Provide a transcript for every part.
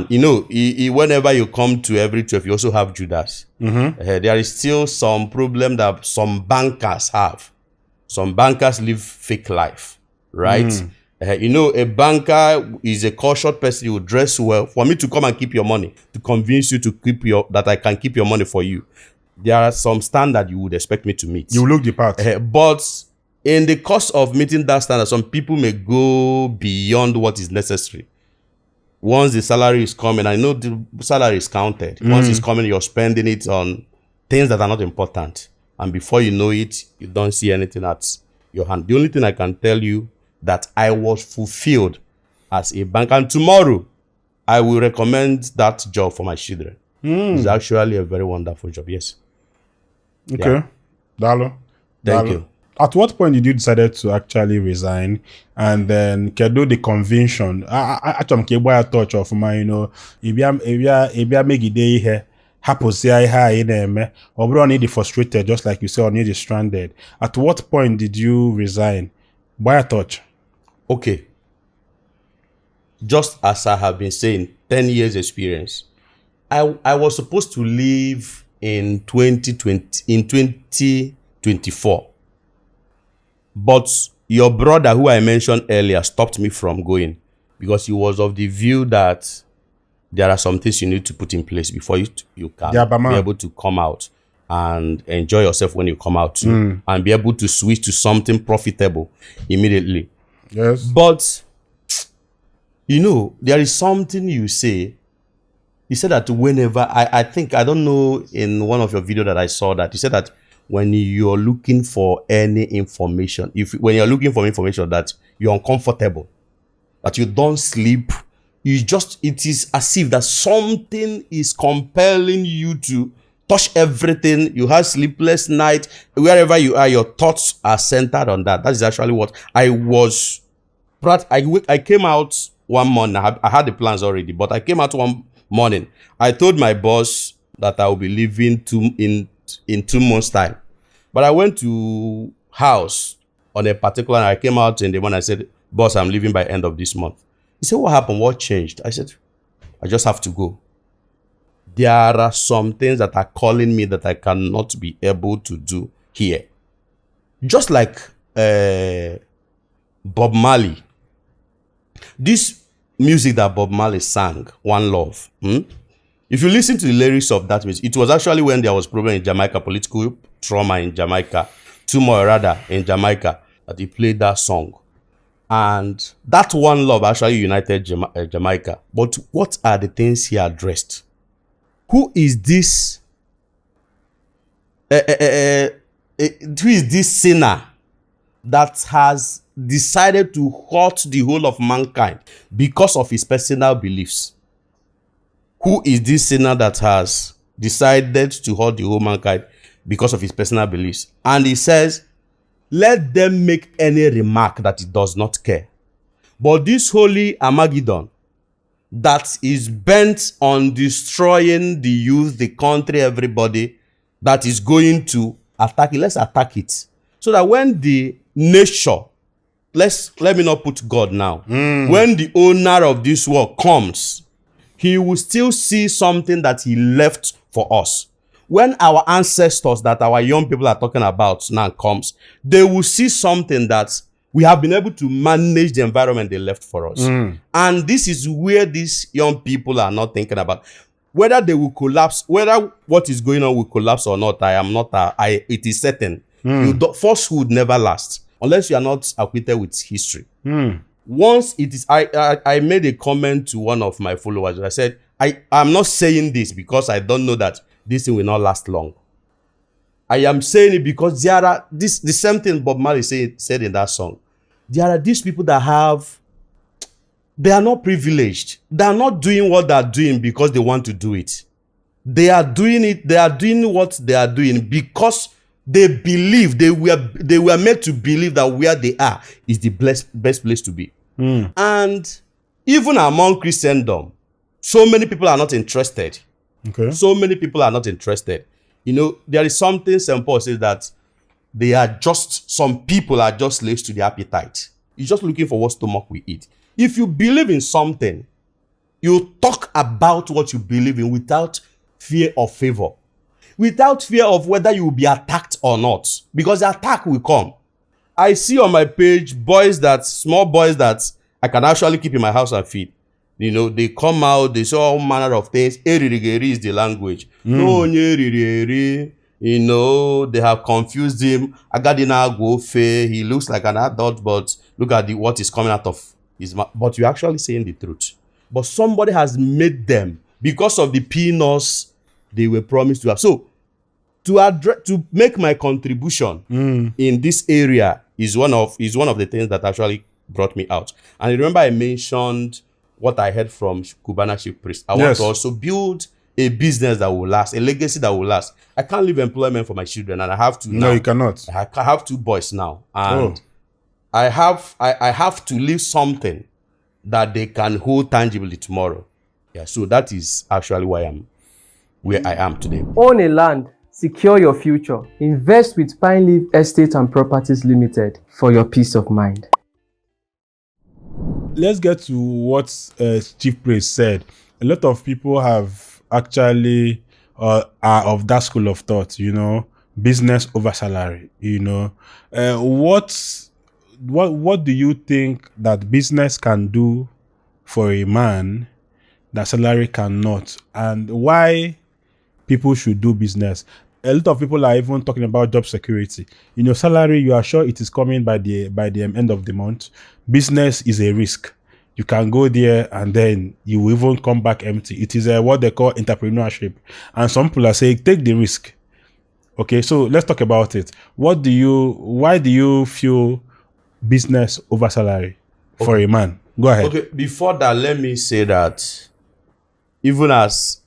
Whenever you come to every 12, you also have Judas. There is still some problem that some bankers have. Some bankers live fake life, right? A banker is a cultured person. You dress well. For me to come and keep your money, to convince you to that I can keep your money for you, there are some standards you would expect me to meet. You look the part. But in the course of meeting that standard, some people may go beyond what is necessary. Once the salary is coming, I know the salary is counted. Once it's coming, you're spending it on things that are not important. And before you know it, you don't see anything at your hand. The only thing I can tell you that I was fulfilled as a banker. And tomorrow, I will recommend that job for my children. It's actually a very wonderful job, yes. Okay. Yeah. Dalo. Thank you. At what point did you decide to actually resign? And then, kedo the convention? I touch of my, if make it here, happens here, or need frustrated, just like you said, or need stranded. At what point did you resign? By a touch. Okay. Just as I have been saying, 10 years experience. I was supposed to leave in 2024. But your brother, who I mentioned earlier, stopped me from going because he was of the view that there are some things you need to put in place before you can be able to come out and enjoy yourself when you come out too, and be able to switch to something profitable immediately. Yes. But, there is something you say. You said that whenever, I think, I don't know, in one of your videos that I saw that, you said that when you're looking for any information, when you're looking for information that you're uncomfortable, that you don't sleep, it is as if that something is compelling you to touch everything. You have sleepless night. Wherever you are, your thoughts are centered on that. That is actually what I was. I came out one morning. I had the plans already, but I came out one morning. I told my boss that I will be leaving in 2 months' time. But I went to house on a particular, I came out in the morning. I said, boss, I'm leaving by end of this month. He said, what happened? What changed? I said, I just have to go. There are some things that are calling me that I cannot be able to do here. Just like Bob Marley. This music that Bob Marley sang, One Love. If you listen to the lyrics of that music, it was actually when there was problem in Jamaica, political trauma in Jamaica, turmoil rather in Jamaica, that he played that song. And that One Love actually united Jamaica. But what are the things he addressed? Who is this? Who is this sinner that has decided to hurt the whole of mankind because of his personal beliefs? Who is this sinner that has decided to hurt the whole mankind because of his personal beliefs? And he says, let them make any remark that he does not care. But this holy Armageddon that is bent on destroying the youth, the country, everybody, that is going to attack it, let's attack it. So that when the nature, let me not put God now, when the owner of this world comes, he will still see something that he left for us. When our ancestors that our young people are talking about now comes, they will see something that we have been able to manage the environment they left for us. And this is where these young people are not thinking about. Whether they will collapse, whether what is going on will collapse or not, it is certain. Falsehood never lasts unless you are not acquainted with history. Once it is, I made a comment to one of my followers. I said, I'm not saying this because I don't know that this thing will not last long. I am saying it because there are the same thing Bob Marley said in that song. There are these people that they are not privileged. They are not doing what they are doing because they want to do it. They are doing it. They are doing what they are doing because they believe, they were made to believe that where they are is the best place to be. And even among Christendom, so many people are not interested. Okay. So many people are not interested. There is something St. Paul says that some people are just slaves to their appetite. You're just looking for what stomach we eat. If you believe in something, You talk about what you believe in without fear of favor, without fear of whether you will be attacked or not, because the attack will come. I see on my page small boys that I can actually keep in my house and feed. You know, they come out, they say all manner of things. Eririgeri is the language. No, you know, they have confused him. Agadina Gofe, he looks like an adult, but look at what is coming out of his mouth. But you're actually saying the truth. But somebody has made them, because of the peanuts they were promised to have. So, to make my contribution in this area is one of the things that actually brought me out. And I remember I mentioned what I heard from Cubana Chief Priest. I want to also build a business that will last, a legacy that will last. I can't leave employment for my children, and I have to now. No, you cannot. I have 2 boys now, and I have to leave something that they can hold tangibly tomorrow. Yeah, so that is actually where I am today. Own a land, secure your future. Invest with Pine Leaf Estate and Properties Limited for your peace of mind. Let's get to what Chief Priest said. A lot of people have actually are of that school of thought, you know, business over salary, you know. What do you think that business can do for a man that salary cannot, and why people should do business? A lot of people are even talking about job security. You know, salary, you are sure it is coming by the end of the month. Business is a risk. You can go there and then you will even come back empty. It is what they call entrepreneurship. And some people are saying, take the risk. Okay, so let's talk about it. Why do you feel business over salary for a man? Go ahead. Okay, before that, let me say that even as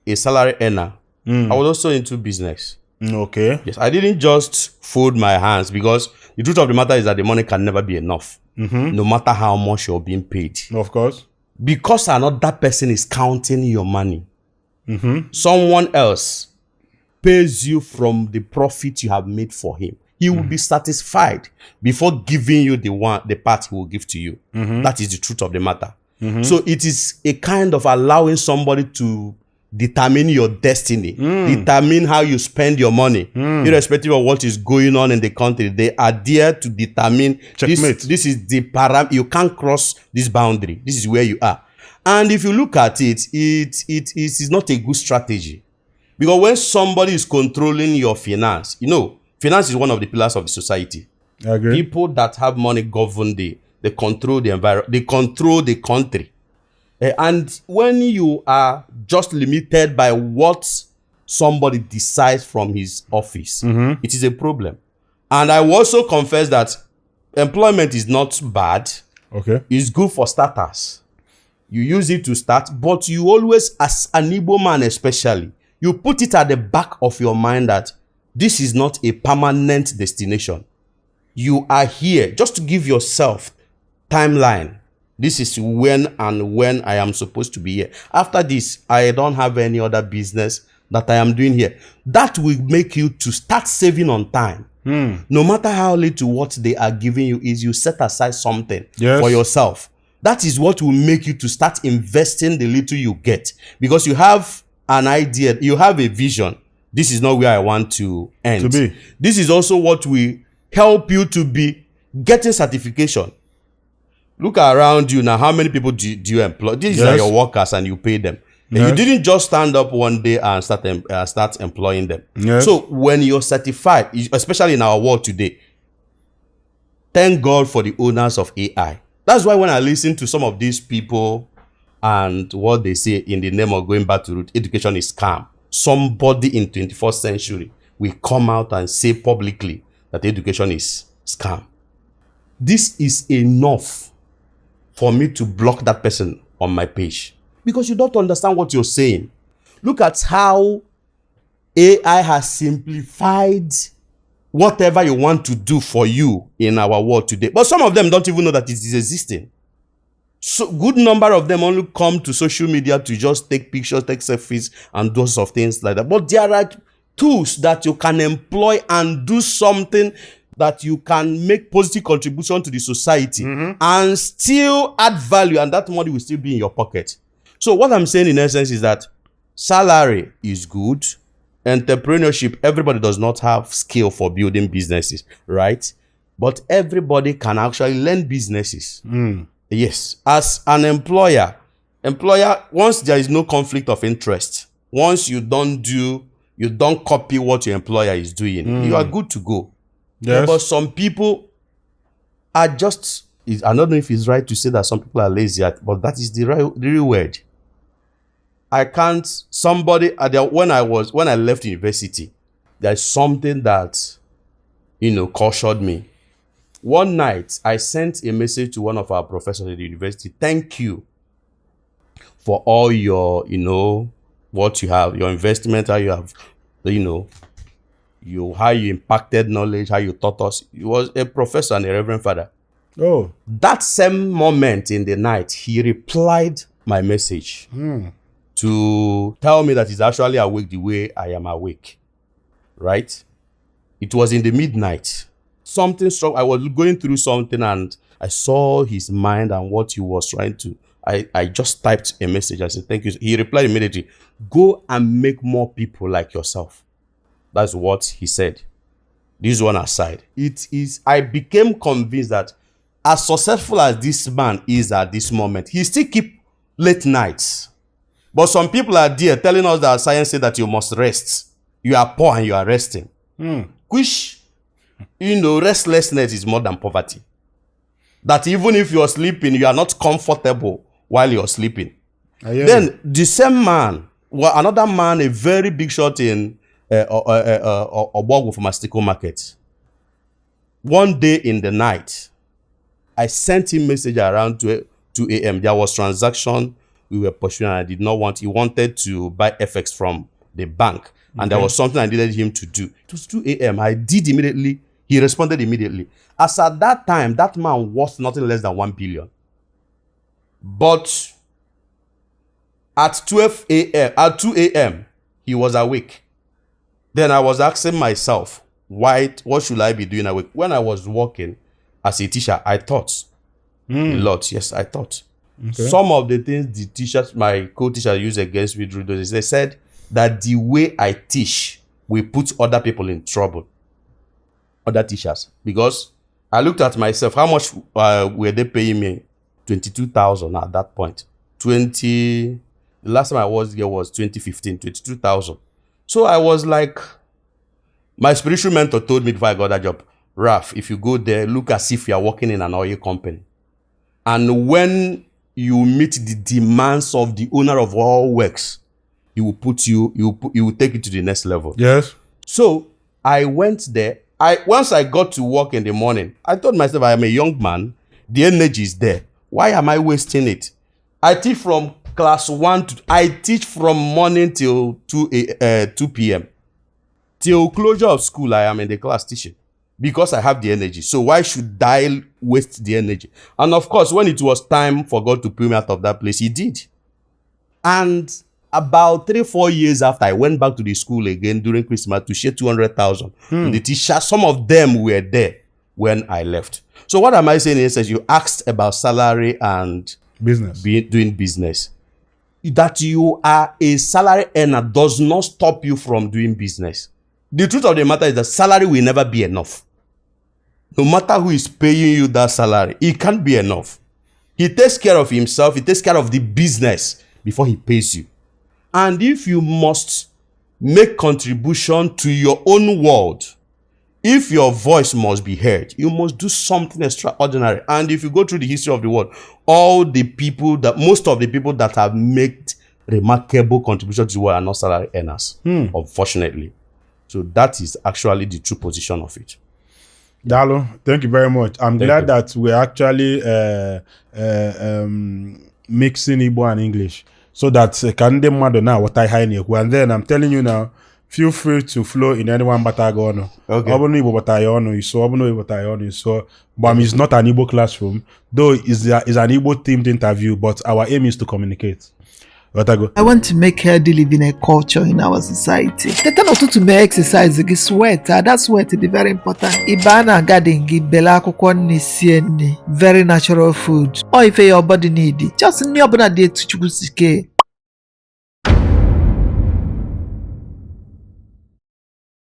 a salary earner, I was also into business. Okay. Yes, I didn't just fold my hands, because the truth of the matter is that the money can never be enough, no matter how much you're being paid. Of course. Because another person is counting your money. Someone else pays you from the profit you have made for him. He will be satisfied before giving you the part he will give to you. That is the truth of the matter. So it is a kind of allowing somebody to determine your destiny, determine how you spend your money, irrespective of what is going on in the country. They are there to determine this is the param. You can't cross this boundary. This is where you are. And if you look at it, it is not a good strategy, because when somebody is controlling your finance, you know, finance is one of the pillars of the society. I agree. People that have money govern they control the environment, they control the country. And when you are just limited by what somebody decides from his office, it is a problem. And I will also confess that employment is not bad. Okay. It's good for starters. You use it to start, but you always, as an Igbo man especially, you put it at the back of your mind that this is not a permanent destination. You are here just to give yourself timeline. This is when I am supposed to be here. After this, I don't have any other business that I am doing here. That will make you to start saving on time. No matter how little what they are giving you is, you set aside something for yourself. That is what will make you to start investing the little you get, because you have an idea, you have a vision. This is not where I want to end. This is also what will help you to be getting certification. Look around you now. How many people do you employ? These are your workers, and you pay them. And you didn't just stand up one day and start employing them. So when you're certified, especially in our world today, thank God for the owners of AI. That's why when I listen to some of these people and what they say in the name of going back to root, education is scam. Somebody in 21st century will come out and say publicly that education is scam. This is enough for me to block that person on my page, because you don't understand what you're saying. Look at how AI has simplified whatever you want to do for you in our world today. But some of them don't even know that it is existing. So good number of them only come to social media to just take pictures, take selfies, and those of things like that. But there are tools that you can employ and do something that you can make positive contribution to the society and still add value, and that money will still be in your pocket. So what I'm saying in essence is that salary is good. Entrepreneurship, everybody does not have skill for building businesses, right? But everybody can actually learn businesses. Yes. As an employer, once there is no conflict of interest, once you don't copy what your employer is doing, you are good to go. Yes. But some people are just, I don't know if it's right to say that some people are lazy, but that is the real word. I can't, when I left university, there's something that, cautioned me. One night, I sent a message to one of our professors at the university. Thank you for all your, what you have, your investment, how you have, how you impacted knowledge, how you taught us. He was a professor and a reverend father. Oh. That same moment in the night, he replied my message to tell me that he's actually awake the way I am awake. Right? It was in the midnight. Something struck. I was going through something and I saw his mind and what he was trying to. I just typed a message. I said, thank you. He replied immediately, go and make more people like yourself. That's what he said. This one aside. I became convinced that as successful as this man is at this moment, he still keep late nights. But some people are there telling us that science says that you must rest. You are poor and you are resting. Which, restlessness is more than poverty. That even if you're sleeping, you are not comfortable while you're sleeping. Then the same man, another man, a very big shot in Obogwu Pharmaceutical Market. One day in the night, I sent him message around 2 a.m. There was transaction we were pursuing and I did not want. He wanted to buy FX from the bank. And there was something I needed him to do. It was 2 a.m. I did immediately. He responded immediately. As at that time, that man was nothing less than 1 billion. But at 2 a.m., he was awake. Then I was asking myself, what should I be doing awake? When I was working as a teacher, I taught a lot. Yes, I taught. Okay. Some of the things the teachers, my co-teacher used against me, they said that the way I teach will put other people in trouble. Other teachers. Because I looked at myself, how much were they paying me? 22,000 at that point. The last time I was here was 2015, 22,000. So I was like, my spiritual mentor told me before I got that job, Raf, if you go there, look as if you are working in an oil company. And when you meet the demands of the owner of all works, he will take you to the next level. Yes. So I went there. Once I got to work in the morning, I told myself, I am a young man. The energy is there. Why am I wasting it? I teach from class 1 to, I teach from morning till 2 p.m. Till closure of school, I am in the class teaching because I have the energy. So why should I waste the energy? And of course, when it was time for God to pull me out of that place, he did. And about 3-4 years after, I went back to the school again during Christmas to share 200,000. The teachers, some of them were there when I left. So what am I saying is that you asked about salary and business, doing business. That you are a salary earner does not stop you from doing business. The truth of the matter is that salary will never be enough. No matter who is paying you that salary, it can't be enough. He takes care of himself. He takes care of the business before he pays you. And if you must make contribution to your own world, if your voice must be heard, you must do something extraordinary. And if you go through the history of the world, most of the people that have made remarkable contributions to the world are not salary earners, unfortunately. So that is actually the true position of it. Dalo, thank you very much. I'm glad that we're actually mixing Igbo and English so that can them now what I hide and then I'm telling you now, feel free to flow in anyone but I go on. Okay. But it's not an Igbo classroom, though it's an Igbo themed interview, but our aim is to communicate. I want to make healthy living a culture in our society. The time to make exercise, sweat, that sweat is very important. Ibana garden, bela very natural food. Or if your body need it, just new day to